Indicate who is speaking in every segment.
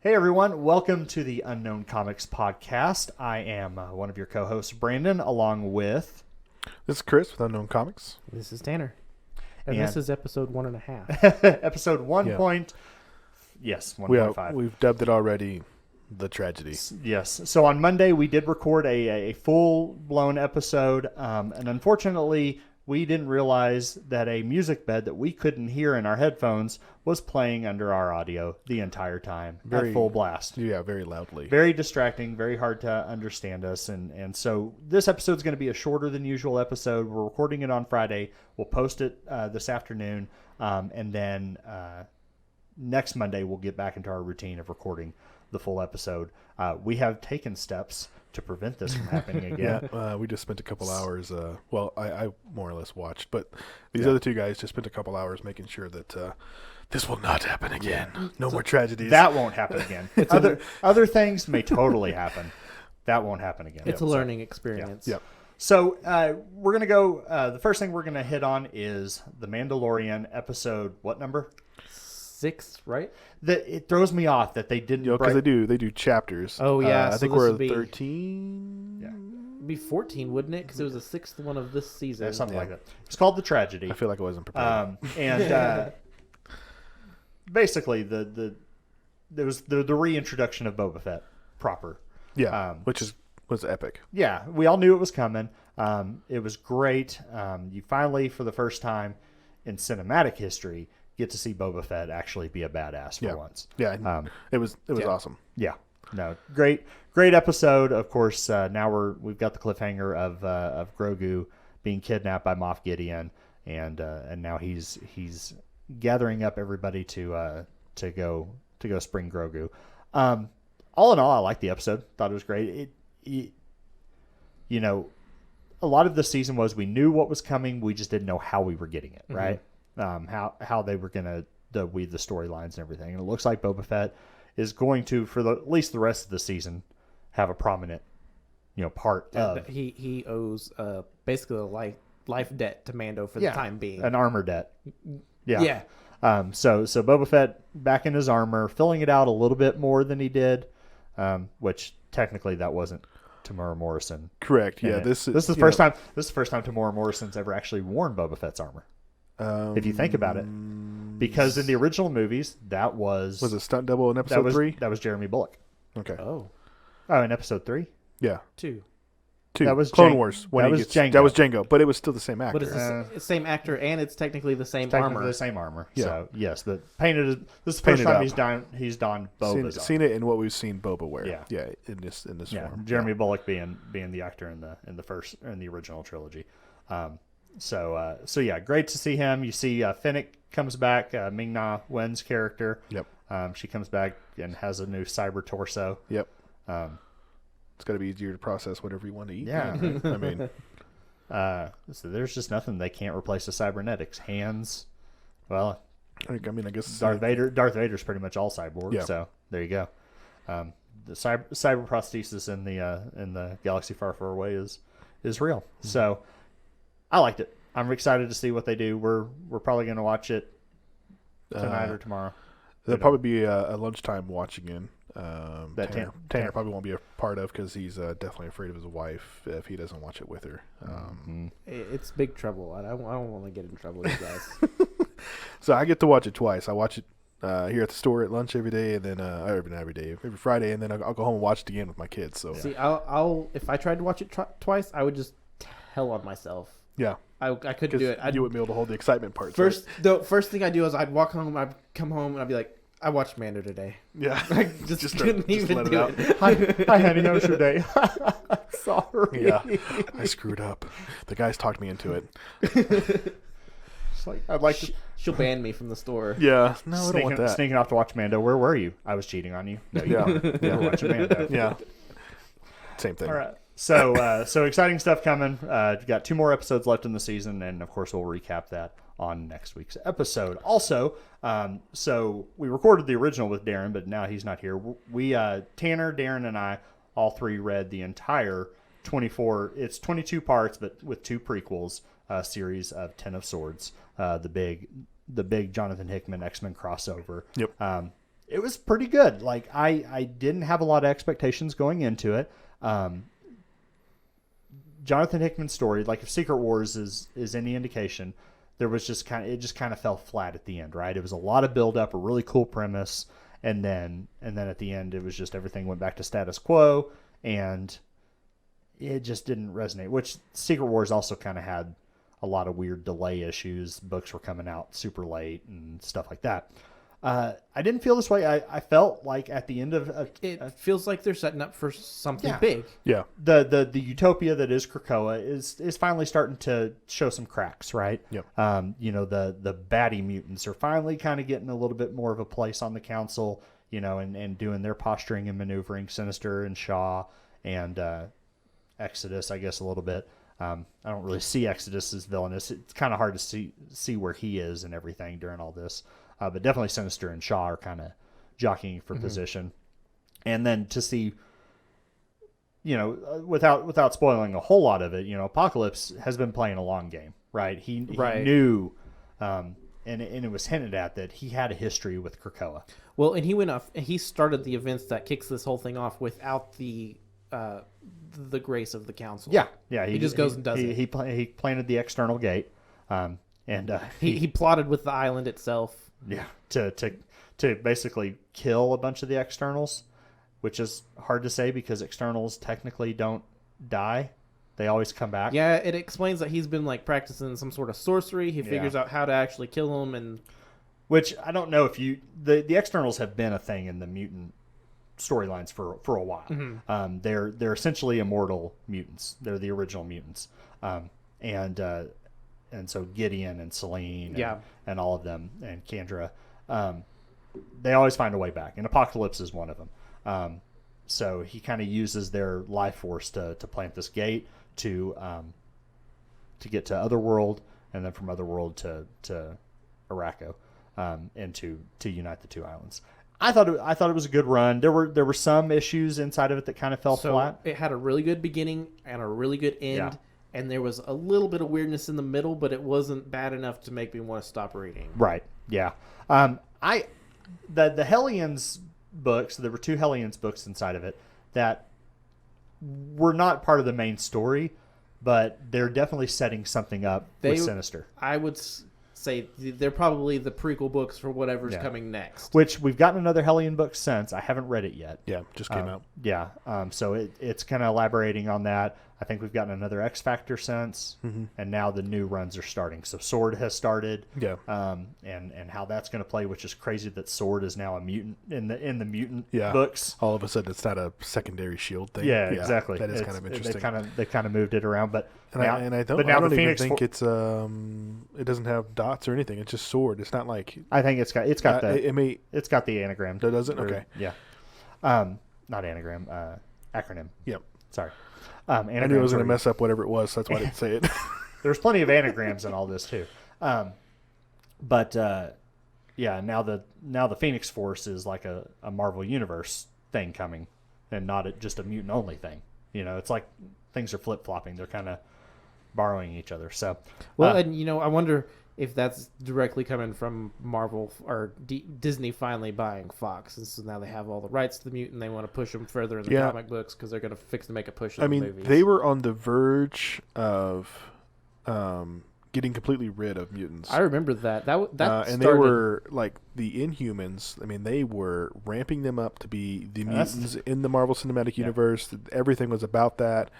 Speaker 1: Hey everyone, welcome to the Unknown Comics Podcast. I am one of your co-hosts, Brandon, along with...
Speaker 2: This is Chris with Unknown Comics.
Speaker 3: This is Tanner. And this is episode 1.5.
Speaker 1: Episode 1.
Speaker 2: Yeah.
Speaker 1: Yes, 1.5.
Speaker 2: We've dubbed it already The Tragedy.
Speaker 1: Yes. So on Monday, we did record a full-blown episode, and unfortunately, we didn't realize that a music bed that we couldn't hear in our headphones was playing under our audio the entire time at full blast.
Speaker 2: Yeah, very loudly.
Speaker 1: Very distracting, very hard to understand us. And so this episode is going to be a shorter than usual episode. We're recording it on Friday. We'll post it this afternoon. And then next Monday, we'll get back into our routine of recording the full episode. We have taken steps to prevent this from happening again.
Speaker 2: Yeah, we just spent a couple hours. I more or less watched, but these other two guys just spent a couple hours making sure that this will not happen again. No more tragedies.
Speaker 1: That won't happen again. Other things may totally happen. That won't happen again.
Speaker 3: It's a learning experience.
Speaker 2: Yep.
Speaker 1: So we're going to go, the first thing we're going to hit on is The Mandalorian episode, what number?
Speaker 3: 6, right?
Speaker 1: It throws me off that they didn't...
Speaker 2: Because they do chapters.
Speaker 3: Oh, yeah.
Speaker 2: I
Speaker 3: so
Speaker 2: think we're 13.
Speaker 1: Yeah.
Speaker 3: It'd be 14, wouldn't it? Because it was the 6th one of this season.
Speaker 1: Yeah, something like that. It's called The Tragedy.
Speaker 2: I feel like I wasn't prepared.
Speaker 1: And basically, there was the reintroduction of Boba Fett proper.
Speaker 2: Yeah, which was epic.
Speaker 1: Yeah, we all knew it was coming. It was great. You finally, for the first time in cinematic history, get to see Boba Fett actually be a badass for once.
Speaker 2: Yeah, it was awesome.
Speaker 1: Yeah, no, great episode. Of course, now we've got the cliffhanger of Grogu being kidnapped by Moff Gideon, and now he's gathering up everybody to go spring Grogu. All in all, I liked the episode. Thought it was great. You know, a lot of the season was we knew what was coming, we just didn't know how we were getting it, right? How they were going to weave the storylines and everything. And it looks like Boba Fett is going to, for at least the rest of the season, have a prominent, part of.
Speaker 3: He owes basically a life debt to Mando for the time being.
Speaker 1: An armor debt. Yeah. So Boba Fett back in his armor, filling it out a little bit more than he did, which technically that wasn't Tamora Morrison.
Speaker 2: Correct. Yeah. This is
Speaker 1: the first time. This is the first time Tamora Morrison's ever actually worn Boba Fett's armor. If you think about it, because in the original movies, that was
Speaker 2: a stunt double in episode 3.
Speaker 1: That was Jeremy Bulloch.
Speaker 2: Okay.
Speaker 3: Oh,
Speaker 1: in episode 3.
Speaker 2: Yeah.
Speaker 3: 2.
Speaker 1: That was
Speaker 2: Clone Wars.
Speaker 1: That was Jango.
Speaker 2: That was Jango, but it was still the same actor.
Speaker 3: but it's the same actor, and it's technically the same
Speaker 1: Technically
Speaker 3: armor.
Speaker 1: the same armor.
Speaker 2: Yeah.
Speaker 1: So yes, this is the first time he's donned Boba's armor.
Speaker 2: Seen it in what we've seen Boba wear.
Speaker 1: Yeah.
Speaker 2: In this form.
Speaker 1: Jeremy Bulloch being the actor in the original trilogy. So yeah, great to see him. You see Fennec comes back, Ming-Na Wen's character.
Speaker 2: Yep.
Speaker 1: She comes back and has a new cyber torso.
Speaker 2: Yep. It's got to be easier to process whatever you want to eat.
Speaker 1: Yeah.
Speaker 2: I mean,
Speaker 1: so there's just nothing they can't replace with cybernetics. Hands. Well,
Speaker 2: I guess
Speaker 1: Darth Vader's pretty much all cyborg.
Speaker 2: Yeah.
Speaker 1: So there you go. The cyber prosthesis in the galaxy far, far away is real. Mm-hmm. So I liked it. I'm excited to see what they do. We're probably going to watch it tonight or tomorrow.
Speaker 2: There'll probably be a lunchtime watch again.
Speaker 1: That
Speaker 2: Tanner probably won't be a part of because he's definitely afraid of his wife if he doesn't watch it with her.
Speaker 3: It's big trouble. I don't want to get in trouble with you guys.
Speaker 2: So I get to watch it twice. I watch it here at the store at lunch every day, and then every Friday, and then I'll go home and watch it again with my kids. So
Speaker 3: see, I'll if I tried to watch it twice, I would just tell on myself.
Speaker 2: Yeah.
Speaker 3: I couldn't do it.
Speaker 2: You wouldn't be able to hold the excitement part.
Speaker 3: The first thing I do is I'd walk home, I'd come home, and I'd be like, I watched Mando today.
Speaker 2: Yeah.
Speaker 3: I just couldn't even
Speaker 2: let it
Speaker 3: do
Speaker 2: out.
Speaker 3: it.
Speaker 1: Hi, honey, how was your day? Sorry.
Speaker 2: Yeah. I screwed up. The guys talked me into it.
Speaker 1: It's like, I'd like to...
Speaker 3: She'll ban me from the store.
Speaker 2: Yeah. No, I don't want that.
Speaker 1: Sneaking off to watch Mando. Where were you? I was cheating on you. No, you weren't. You were watching Mando.
Speaker 2: Yeah. Same thing.
Speaker 1: All right. So exciting stuff coming. Got 2 more episodes left in the season, and of course we'll recap that on next week's episode. Also, so we recorded the original with Darren, but now he's not here. We Tanner, Darren, and I all 3 read the entire 24. It's 22 parts, but with 2 prequels series of 10 of Swords. The big Jonathan Hickman XMen crossover.
Speaker 2: Yep.
Speaker 1: it was pretty good. Like I didn't have a lot of expectations going into it. Jonathan Hickman's story, like if Secret Wars is any indication, there was just kind of fell flat at the end, right? It was a lot of build up, a really cool premise, and then at the end it was just everything went back to status quo, and it just didn't resonate. Which Secret Wars also kind of had a lot of weird delay issues. Books were coming out super late and stuff like that. I didn't feel this way. I felt like at the end of
Speaker 3: it feels like they're setting up for something big.
Speaker 2: Yeah.
Speaker 1: The utopia that is Krakoa is finally starting to show some cracks, right?
Speaker 2: Yep.
Speaker 1: The baddie mutants are finally kind of getting a little bit more of a place on the council, and doing their posturing and maneuvering. Sinister and Shaw and Exodus, I guess, a little bit. I don't really see Exodus as villainous. It's kind of hard to see where he is and everything during all this. But definitely Sinister and Shaw are kind of jockeying for position. And then to see, without spoiling a whole lot of it, Apocalypse has been playing a long game, right? He knew, and it was hinted at that he had a history with Krakoa.
Speaker 3: Well, and he started the events that kicks this whole thing off without the grace of the council.
Speaker 1: Yeah.
Speaker 3: He just goes and does it.
Speaker 1: He planted the external gate, and
Speaker 3: he plotted with the island itself.
Speaker 1: Yeah, to basically kill a bunch of the externals, which is hard to say because externals technically don't die. They always come back.
Speaker 3: Yeah, it explains that he's been like practicing some sort of sorcery. He figures out how to actually kill them, and
Speaker 1: which I don't know if the externals have been a thing in the mutant storylines for a while. Mm-hmm. They're essentially immortal mutants. They're the original mutants, and so Gideon and Selene and all of them and Kendra, they always find a way back. And Apocalypse is one of them. So he kind of uses their life force to plant this gate to get to Otherworld, and then from Otherworld to Araco, and to unite the two islands. I thought it was a good run. There were some issues inside of it that kind of fell flat.
Speaker 3: It had a really good beginning and a really good end. Yeah. And there was a little bit of weirdness in the middle, but it wasn't bad enough to make me want to stop reading.
Speaker 1: Right. Yeah. The Hellions books, there were 2 Hellions books inside of it that were not part of the main story, but they're definitely setting something up with Sinister.
Speaker 3: I would say they're probably the prequel books for whatever's coming next.
Speaker 1: Which we've gotten another Hellion book since. I haven't read it yet.
Speaker 2: Yeah, just came out.
Speaker 1: Yeah. So it's kind of elaborating on that. I think we've gotten another X Factor since, and now the new runs are starting. So Sword has started, and how that's going to play, which is crazy that Sword is now a mutant in the mutant books.
Speaker 2: All of a sudden, it's not a secondary shield thing.
Speaker 1: Yeah, exactly.
Speaker 2: That is kind of interesting.
Speaker 1: They kind of moved it around, but
Speaker 2: I don't even think it's it doesn't have dots or anything. It's just Sword. It's not like
Speaker 1: I think it's got it's got the anagram.
Speaker 2: Does it? Okay.
Speaker 1: Yeah. Not anagram. Acronym.
Speaker 2: Yep.
Speaker 1: Sorry.
Speaker 2: I knew I was going to mess up whatever it was, so that's why I didn't say it.
Speaker 1: There's plenty of anagrams in all this too. But now the Phoenix Force is like a Marvel Universe thing coming, and not just a mutant only thing. It's like things are flip flopping. They're kind of borrowing each other. So
Speaker 3: and I wonder if that's directly coming from Marvel or Disney finally buying Fox, and so now they have all the rights to the mutant. They want to push them further in the comic books because they're going to fix to make a push. In the movies.
Speaker 2: They were on the verge of getting completely rid of mutants.
Speaker 3: I remember that.
Speaker 2: And they were like the Inhumans. I mean, they were ramping them up to be the mutants in the Marvel Cinematic Universe. Everything was about that.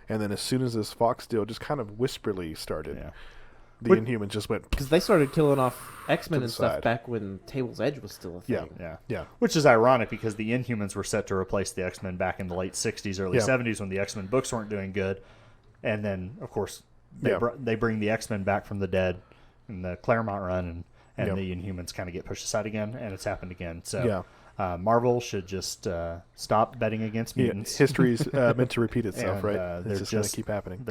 Speaker 2: And then as soon as this Fox deal just kind of whisperly started. Yeah. The Inhumans just went...
Speaker 3: Because they started killing off X-Men and stuff back when Table's Edge was still a thing.
Speaker 1: Yeah. Which is ironic because the Inhumans were set to replace the X-Men back in the late 60s, early 70s when the X-Men books weren't doing good. And then, of course, they bring the X-Men back from the dead in the Claremont run, and the Inhumans kind of get pushed aside again, and it's happened again. So Marvel should just stop betting against mutants.
Speaker 2: History's meant to repeat itself, right? It's just going to keep happening.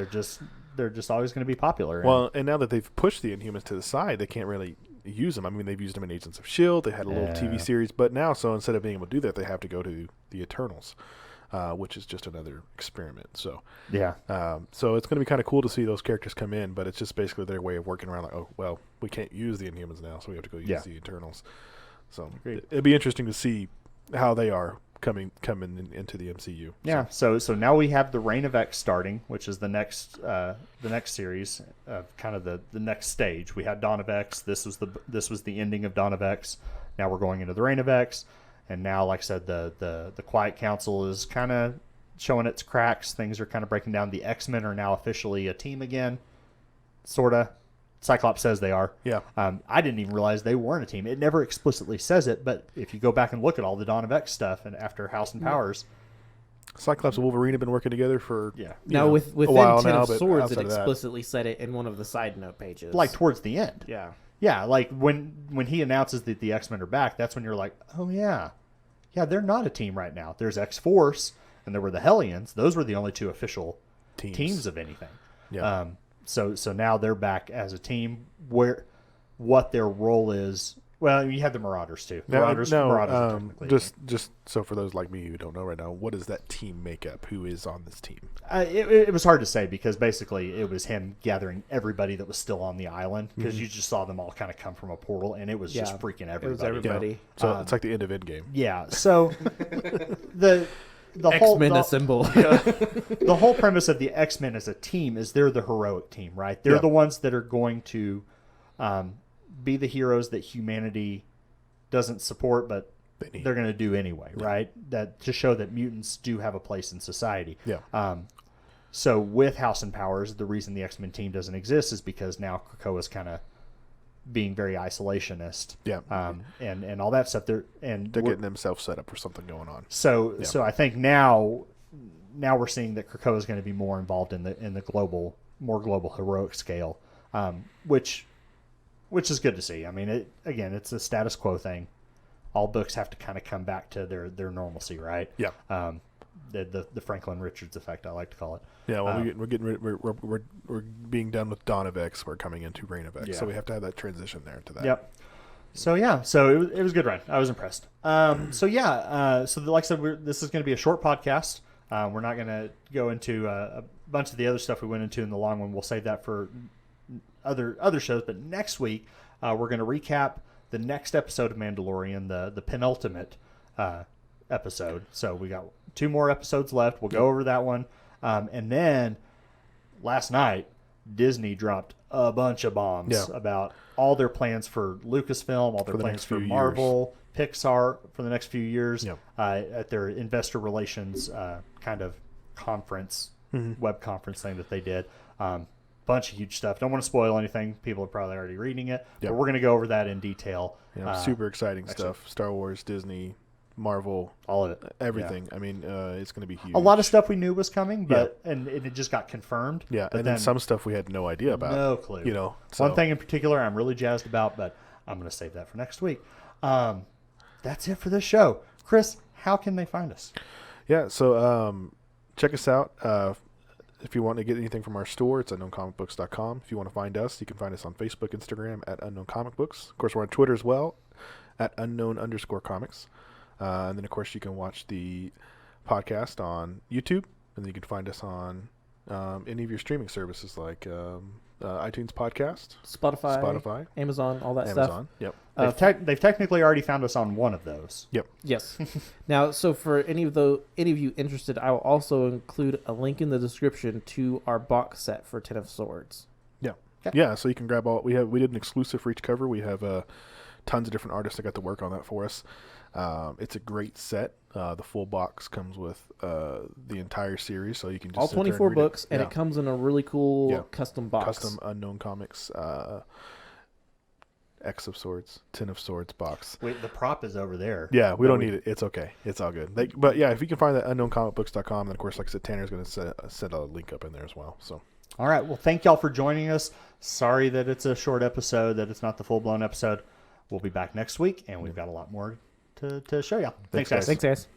Speaker 1: They're just always going to be popular.
Speaker 2: Well, and now that they've pushed the Inhumans to the side, they can't really use them. I mean, they've used them in Agents of S.H.I.E.L.D. They had a little TV series, but now, so instead of being able to do that, they have to go to the Eternals, which is just another experiment. So so it's going to be kind of cool to see those characters come in, but it's just basically their way of working around like, oh, well, we can't use the Inhumans now, so we have to go use the Eternals. So
Speaker 1: Agreed.
Speaker 2: it'd be interesting to see how they are coming into the MCU.
Speaker 1: Yeah. So now we have the Reign of X starting, which is the next series, kind of the next stage. We had Dawn of X. This was the ending of Dawn of X. Now we're going into the Reign of X, and now, like I said, the Quiet Council is kind of showing its cracks. Things are kind of breaking down. The XMen are now officially a team again, sorta. Cyclops says they are.
Speaker 2: Yeah.
Speaker 1: I didn't even realize they weren't a team. It never explicitly says it, but if you go back and look at all the Dawn of X stuff and after House and Powers,
Speaker 2: Cyclops and Wolverine have been working together for
Speaker 3: Now within
Speaker 2: a while
Speaker 3: Ten
Speaker 2: now,
Speaker 3: of
Speaker 2: but
Speaker 3: Swords, it
Speaker 2: outside of that-
Speaker 3: explicitly said it in one of the side note pages.
Speaker 1: like towards the end.
Speaker 3: Yeah.
Speaker 1: Yeah, like when he announces that the X-Men are back, that's when you're like, oh yeah, they're not a team right now. There's X-Force and there were the Hellions. Those were the only two official teams of anything.
Speaker 2: Yeah.
Speaker 1: So now they're back as a team. What their role is? Well, you had the Marauders too. Marauders are technically
Speaker 2: just so for those like me who don't know right now, what is that team makeup? Who is on this team?
Speaker 1: It was hard to say because basically it was him gathering everybody that was still on the island because you just saw them all kind of come from a portal and it was just freaking everybody.
Speaker 3: It was everybody.
Speaker 2: Yeah. So it's like the end of Endgame.
Speaker 1: Yeah. So the whole
Speaker 3: X-Men assemble.
Speaker 1: the whole premise of the X-Men as a team is they're the heroic team, right? They're the ones that are going to be the heroes that humanity doesn't support, but they're going to do anyway, right? That to show that mutants do have a place in society.
Speaker 2: Yeah.
Speaker 1: So with House and Powers, the reason the X-Men team doesn't exist is because now Krakoa's kind of being very isolationist.
Speaker 2: Yeah.
Speaker 1: And all that stuff. They're
Speaker 2: getting themselves set up for something going on.
Speaker 1: So I think now we're seeing that Krakoa is going to be more involved in the more global heroic scale, which is good to see. I mean, it's a status quo thing. All books have to kind of come back to their normalcy, right?
Speaker 2: Yeah.
Speaker 1: The Franklin Richards effect, I like to call it.
Speaker 2: Yeah. Well, we're being done with Dawn of X. We're coming into Reign of X, so we have to have that transition there to that.
Speaker 1: Yep. So it was a good run. I was impressed. So like I said, this is going to be a short podcast. We're not going to go into a bunch of the other stuff we went into in the long one. We'll save that for other shows. But next week, we're going to recap the next episode of Mandalorian, the penultimate episode. So we got 2 more episodes left. We'll go over that one. And then last night, Disney dropped a bunch of bombs about all their plans for Lucasfilm, all their plans for Marvel, Pixar for the next few years at their investor relations kind of conference, web conference thing that they did. Bunch of huge stuff. Don't want to spoil anything. People are probably already reading it. But we're going to go over that in detail.
Speaker 2: Super exciting stuff. Star Wars, Disney, Marvel,
Speaker 1: all of it.
Speaker 2: Everything. I mean, it's going to be huge.
Speaker 1: A lot of stuff we knew was coming, but and it just got confirmed.
Speaker 2: Yeah, and then some stuff we had no idea about.
Speaker 1: No clue.
Speaker 2: So.
Speaker 1: One thing in particular I'm really jazzed about, but I'm going to save that for next week. That's it for this show. Chris, how can they find us?
Speaker 2: Yeah, so check us out. If you want to get anything from our store, it's unknowncomicbooks.com. If you want to find us, you can find us on Facebook, Instagram at unknowncomicbooks. Of course, we're on Twitter as well at unknown_comics. And then, of course, you can watch the podcast on YouTube, and then you can find us on any of your streaming services like iTunes Podcast,
Speaker 3: Spotify, Amazon, all that stuff.
Speaker 2: Yep.
Speaker 1: They've technically already found us on one of those.
Speaker 2: Yep.
Speaker 3: Yes. Now, so for any of you interested, I will also include a link in the description to our box set for Ten of Swords.
Speaker 2: Yeah. Okay. Yeah. So you can grab all. We did an exclusive for each cover. We have tons of different artists that got to work on that for us. It's a great set. The full box comes with the entire series, so you can just
Speaker 3: all 24 books, and
Speaker 2: it
Speaker 3: comes in a really cool custom box.
Speaker 2: Custom Unknown Comics X of Swords, 10 of Swords box.
Speaker 1: Wait, the prop is over there.
Speaker 2: Yeah, we don't need it. It's okay. It's all good. But yeah, if you can find that unknowncomicbooks.com, then of course, like I said, Tanner's going to set a link up in there as well. So.
Speaker 1: All right. Well, thank y'all for joining us. Sorry that it's a short episode, that it's not the full-blown episode. We'll be back next week, and we've got a lot more to show y'all.
Speaker 2: Thanks, guys.
Speaker 3: Thanks, guys.